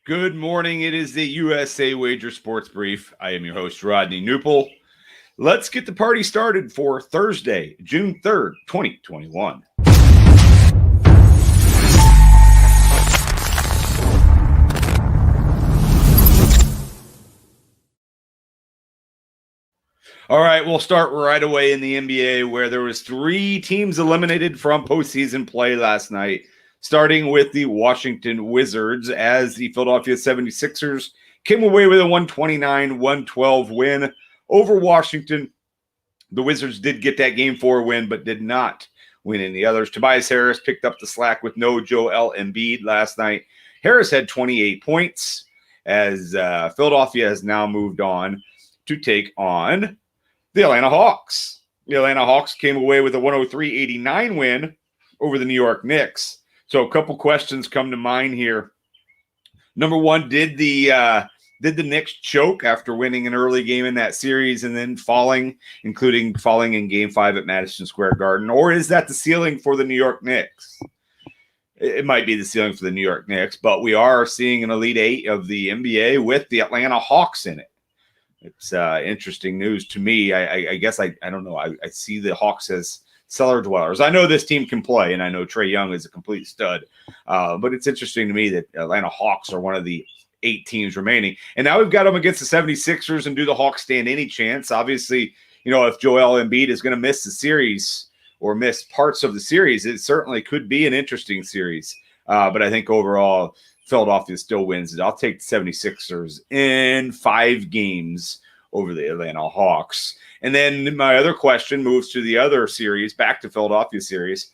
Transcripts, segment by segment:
Good morning. It is the USA Wager Sports Brief. I am your host, Rodney Knuppel. Let's get the party started for Thursday, June 3rd, 2021. All right, we'll start right away in the NBA, where there was 3 teams eliminated from postseason play last night, starting with the Washington Wizards, as the Philadelphia 76ers came away with a 129-112 win over Washington. The Wizards did get that Game 4 win, but did not win any others. Tobias Harris picked up the slack with no Joel Embiid last night. Harris had 28 points, as Philadelphia has now moved on to take on the Atlanta Hawks. The Atlanta Hawks came away with a 103-89 win over the New York Knicks. So a couple questions come to mind here. Number one, did the Knicks choke after winning an early game in that series and then falling in Game 5 at Madison Square Garden? Or is that the ceiling for the New York Knicks? It might be the ceiling for the New York Knicks, but we are seeing an Elite Eight of the NBA with the Atlanta Hawks in it. It's interesting news to me. I guess I don't know. I see the Hawks as cellar dwellers. I know this team can play, and I know Trae Young is a complete stud. But it's interesting to me that Atlanta Hawks are one of the 8 teams remaining. And now we've got them against the 76ers, and do the Hawks stand any chance? Obviously, if Joel Embiid is going to miss the series or miss parts of the series, it certainly could be an interesting series. But I think overall, Philadelphia still wins it. I'll take the 76ers in 5 games over the Atlanta Hawks. And then my other question moves to the other series, back to Philadelphia series,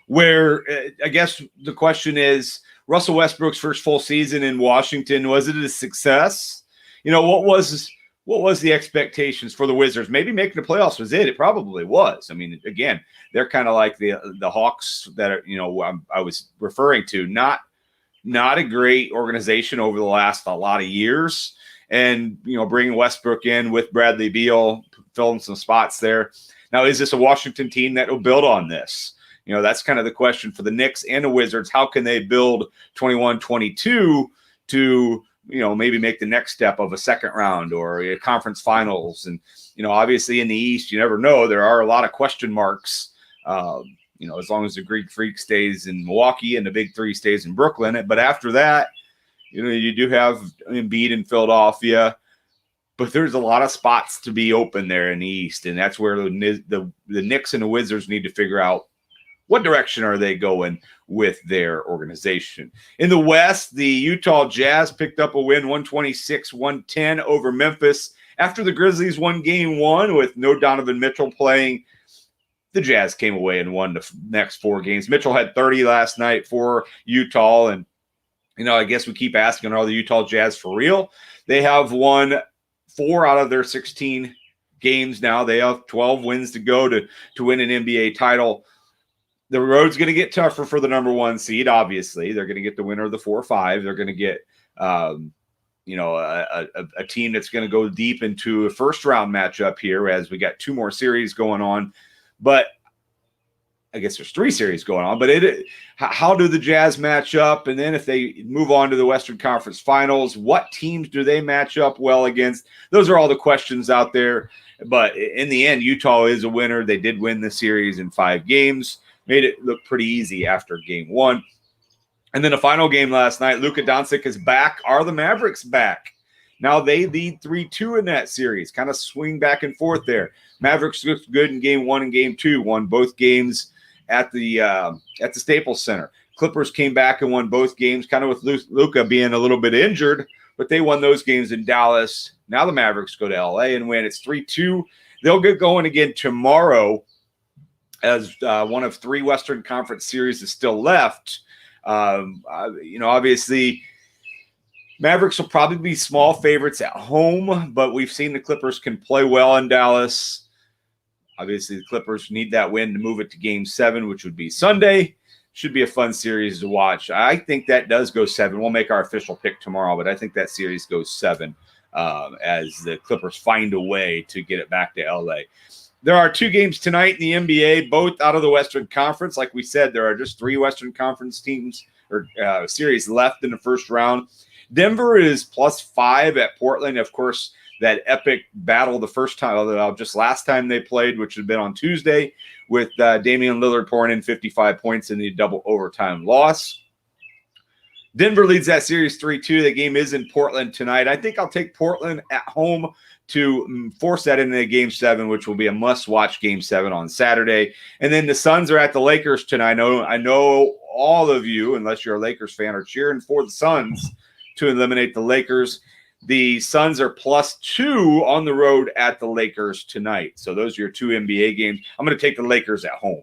where I guess the question is, Russell Westbrook's first full season in Washington, was it a success? What was the expectations for the Wizards? Maybe making the playoffs was it. It probably was. I mean, again, they're kind of like the Hawks that are, I was referring to, not a great organization over the last a lot of years. And, bringing Westbrook in with Bradley Beal, filling some spots there. Now, is this a Washington team that will build on this? That's kind of the question for the Knicks and the Wizards. How can they build 21-22 to, maybe make the next step of a second round or a conference finals? And, obviously in the East, you never know. There are a lot of question marks. As long as the Greek Freak stays in Milwaukee and the Big Three stays in Brooklyn. But after that, you do have Embiid in Philadelphia, but there's a lot of spots to be open there in the East. And that's where the Knicks and the Wizards need to figure out what direction are they going with their organization. In the West, the Utah Jazz picked up a win, 126-110 over Memphis after the Grizzlies won Game 1 with no Donovan Mitchell playing. The Jazz came away and won the next 4 games. Mitchell had 30 last night for Utah. And, I guess we keep asking, are the Utah Jazz for real? They have won 4 out of their 16 games now. They have 12 wins to go to win an NBA title. The road's going to get tougher for the number 1 seed, obviously. They're going to get the winner of the 4-5. They're going to get, a team that's going to go deep into a first-round matchup here, as we got 2 more series going on. But I guess there's 3 series going on. But how do the Jazz match up? And then if they move on to the Western Conference Finals, what teams do they match up well against? Those are all the questions out there. But in the end, Utah is a winner. They did win the series in 5 games. Made it look pretty easy after Game 1. And then the final game last night, Luka Doncic is back. Are the Mavericks back? Now they lead 3-2 in that series. Kind of swing back and forth there. Mavericks looked good in Game 1 and Game 2. Won both games at the Staples Center. Clippers came back and won both games, kind of with Luka being a little bit injured, but they won those games in Dallas. Now the Mavericks go to LA and win. It's 3-2. They'll get going again tomorrow, as one of 3 Western Conference series is still left. Obviously, Mavericks will probably be small favorites at home, but we've seen the Clippers can play well in Dallas. Obviously, the Clippers need that win to move it to Game 7, which would be Sunday. Should be a fun series to watch. I think that does go 7. We'll make our official pick tomorrow, but I think that series goes 7 as the Clippers find a way to get it back to LA. There are 2 games tonight in the NBA, both out of the Western Conference. Like we said, there are just 3 Western Conference teams series left in the first round. Denver is +5 at Portland. Of course, that epic battle the first time, just last time they played, which had been on Tuesday, with Damian Lillard pouring in 55 points in the double overtime loss. Denver leads that series 3-2. The game is in Portland tonight. I think I'll take Portland at home to force that into Game 7, which will be a must-watch Game 7 on Saturday. And then the Suns are at the Lakers tonight. I know all of you, unless you're a Lakers fan, are cheering for the Suns to eliminate the Lakers. The Suns are +2 on the road at the Lakers tonight. So those are your two NBA games. I'm going to take the Lakers at home.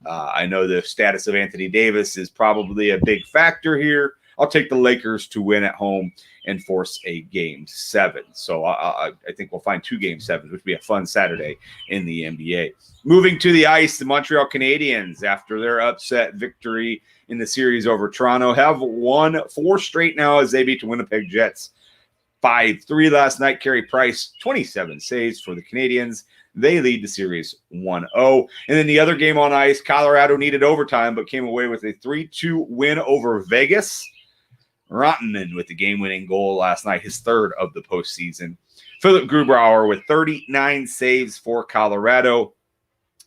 I know the status of Anthony Davis is probably a big factor here. I'll take the Lakers to win at home and force a Game 7. So I think we'll find 2 Game 7s, which would be a fun Saturday in the NBA. Moving to the ice, the Montreal Canadiens, after their upset victory in the series over Toronto, have won 4 straight now as they beat the Winnipeg Jets 5-3 last night. Carey Price, 27 saves for the Canadiens. They lead the series 1-0. And then the other game on ice, Colorado needed overtime but came away with a 3-2 win over Vegas. Rantanen with the game-winning goal last night, his 3rd of the postseason. Philip Grubauer with 39 saves for Colorado.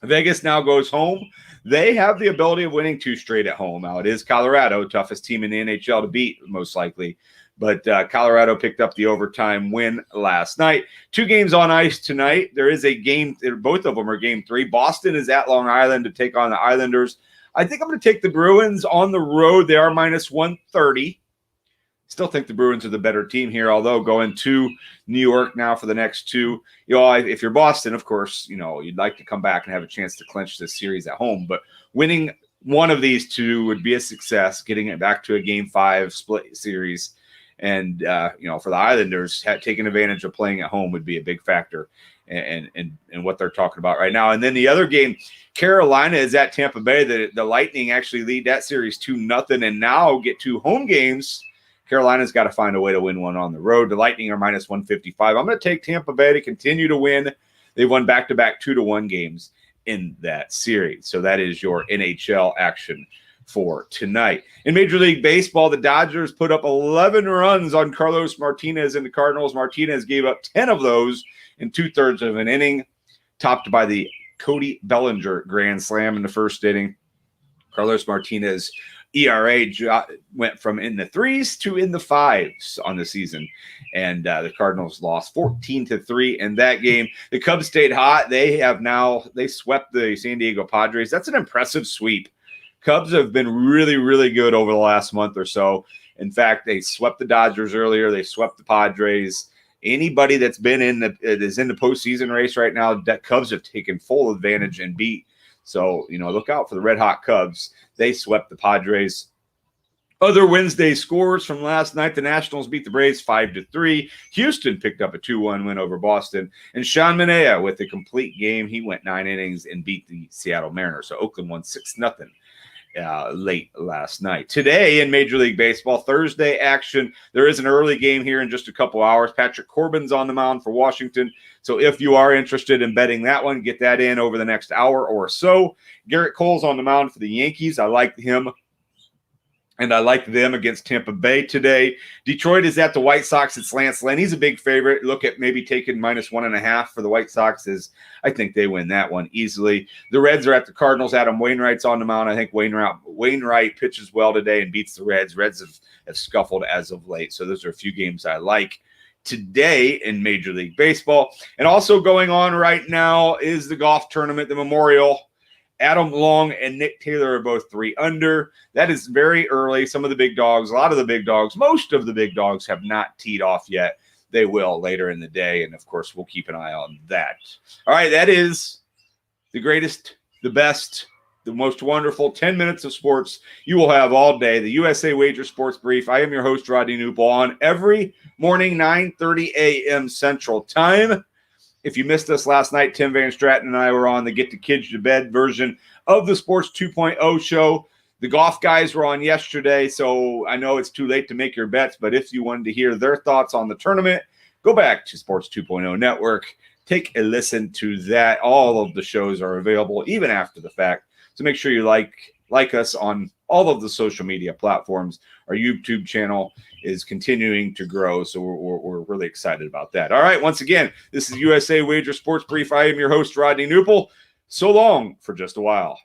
Vegas now goes home. They have the ability of winning 2 straight at home. Now, it is Colorado, toughest team in the NHL to beat, most likely. But Colorado picked up the overtime win last night. 2 games on ice tonight. There is a game. Both of them are Game 3. Boston is at Long Island to take on the Islanders. I think I'm going to take the Bruins on the road. They are -130. Still think the Bruins are the better team here, although going to New York now for the next 2. If you're Boston, of course, you'd like to come back and have a chance to clinch this series at home. But winning one of these 2 would be a success, getting it back to a Game 5 split series. And, for the Islanders, taking advantage of playing at home would be a big factor in what they're talking about right now. And then the other game, Carolina is at Tampa Bay. The Lightning actually lead that series 2-0 and now get 2 home games. Carolina's got to find a way to win one on the road. The Lightning are -155. I'm going to take Tampa Bay to continue to win. They've won back-to-back 2-1 games in that series. So that is your NHL action for tonight. In Major League Baseball, the Dodgers put up 11 runs on Carlos Martinez and the Cardinals. Martinez gave up 10 of those in 2/3 of an inning, topped by the Cody Bellinger grand slam in the first inning. Carlos Martinez ERA went from in the 3s to in the 5s on the season. And the Cardinals lost 14-3 in that game. The Cubs stayed hot. They swept the San Diego Padres. That's an impressive sweep. Cubs have been really, really good over the last month or so. In fact, they swept the Dodgers earlier. They swept the Padres. Anybody that's been is in the postseason race right now, that Cubs have taken full advantage and beat. So, look out for the red hot Cubs. They swept the Padres. Other Wednesday scores from last night, the Nationals beat the Braves 5-3. Houston picked up a 2-1 win over Boston. And Sean Manaea with a complete game. He went 9 innings and beat the Seattle Mariners. So Oakland won 6-0. Late last night. Today in Major League Baseball, Thursday action, there is an early game here in just a couple hours. Patrick Corbin's on the mound for Washington. So if you are interested in betting that one, get that in over the next hour or so. Garrett Cole's on the mound for the Yankees. I like him. And I like them against Tampa Bay today. Detroit is at the White Sox. It's Lance Lynn. He's a big favorite. Look at maybe taking -1.5 for the White Sox. I think they win that one easily. The Reds are at the Cardinals. Adam Wainwright's on the mound. I think Wainwright pitches well today and beats the Reds. Reds have scuffled as of late. So those are a few games I like today in Major League Baseball. And also going on right now is the golf tournament, the Memorial. Adam Long and Nick Taylor are both 3 under. That is very early. Some of the big dogs, a lot of the big dogs, most of the big dogs have not teed off yet. They will later in the day. And, of course, we'll keep an eye on that. All right, that is the greatest, the best, the most wonderful 10 minutes of sports you will have all day. The USA Wager Sports Brief. I am your host, Rodney Knuppel, on every morning, 9:30 a.m. Central Time. If you missed us last night, Tim Van Stratton and I were on the Get the Kids to Bed version of the Sports 2.0 show. The golf guys were on yesterday, so I know it's too late to make your bets, but if you wanted to hear their thoughts on the tournament, go back to Sports 2.0 Network. Take a listen to that. All of the shows are available even after the fact. So make sure you like like us on all of the social media platforms. Our YouTube channel is continuing to grow, so we're really excited about that. All right, once again, this is USA Wager Sports Brief. I am your host, Rodney Knuppel. So long for just a while.